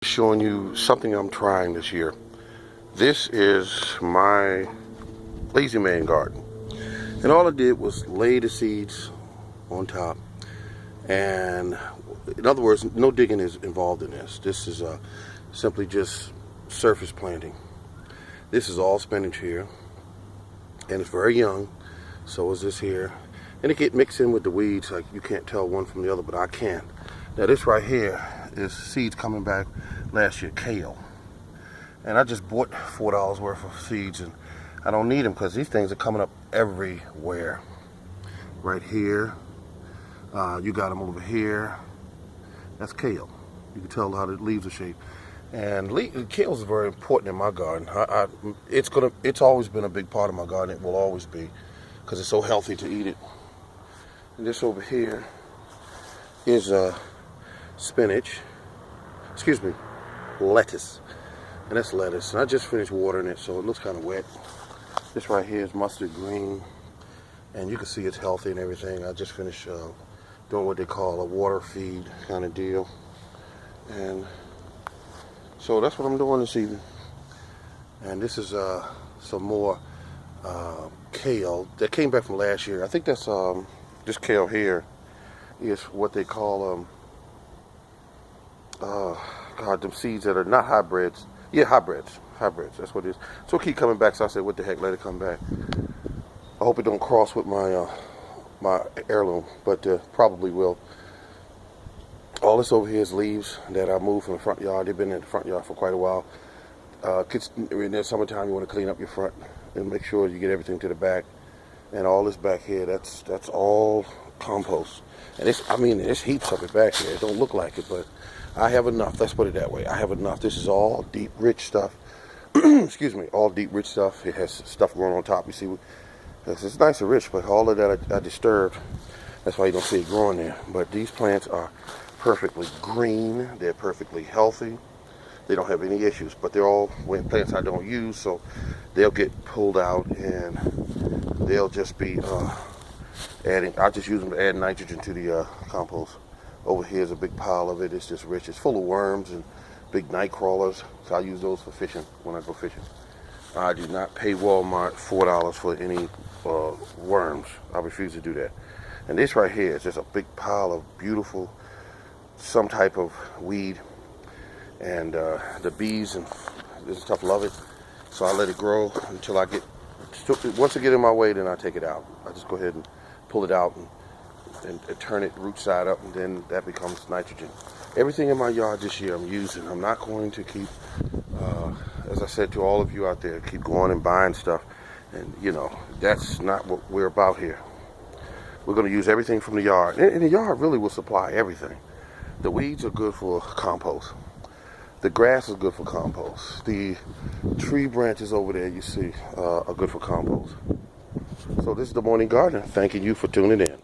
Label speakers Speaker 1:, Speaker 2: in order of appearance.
Speaker 1: Showing you something I'm trying this year. This is my lazy man garden, and all I did was lay the seeds on top, and in other words, no digging is involved in this. This is simply just surface planting. This is all spinach here, and it's very young. So is this here, and it get mixed in with the weeds. Like, you can't tell one from the other, but I can. Now this right here is seeds coming back last year, kale. And I just bought $4 worth of seeds, and I don't need them because these things are coming up everywhere. Right here, you got them over here. That's kale. You can tell how the leaves are shaped. And kale is very important in my garden. It's always been a big part of my garden. It will always be, because it's so healthy to eat it. And this over here is spinach. Excuse me, lettuce. And that's lettuce. And I just finished watering it, so it looks kind of wet. This right here is mustard green, and you can see it's healthy and everything. I just finished doing what they call a water feed kind of deal. And so that's what I'm doing this evening. And this is some more kale that came back from last year. I think that's this kale here is what they call them seeds that are not hybrids. Yeah, hybrids. That's what it is. So it keep coming back. So I said, what the heck? Let it come back. I hope it don't cross with my my heirloom, but probably will. All this over here is leaves that I moved from the front yard. They've been in the front yard for quite a while. In the summertime, you want to clean up your front and make sure you get everything to the back. And all this back here, that's all compost. And there's heaps of it back here. It don't look like it, but I have enough. Let's put it that way. I have enough. This is all deep, rich stuff. Excuse me, all deep, rich stuff. It has stuff growing on top. You see, it's nice and rich, but all of that I disturbed. That's why you don't see it growing there. But these plants are perfectly green. They're perfectly healthy. They don't have any issues. But they're all plants I don't use, so they'll get pulled out and they'll just be adding. I just use them to add nitrogen to the compost. Over here is a big pile of it. It's just rich. It's full of worms and big night crawlers. So I use those for fishing when I go fishing. I do not pay Walmart $4 for any worms. I refuse to do that. And this right here is just a big pile of beautiful, some type of weed. And the bees and this stuff love it. So I let it grow until once it get in my way, then I take it out. I just go ahead and pull it out and turn it root side up, and then that becomes nitrogen. Everything in my yard this year I'm using. I'm not going to keep, as I said to all of you out there, keep going and buying stuff. And that's not what we're about here. We're going to use everything from the yard. And the yard really will supply everything. The weeds are good for compost. The grass is good for compost. The tree branches over there you see are good for compost. So this is the Morning Gardener, thanking you for tuning in.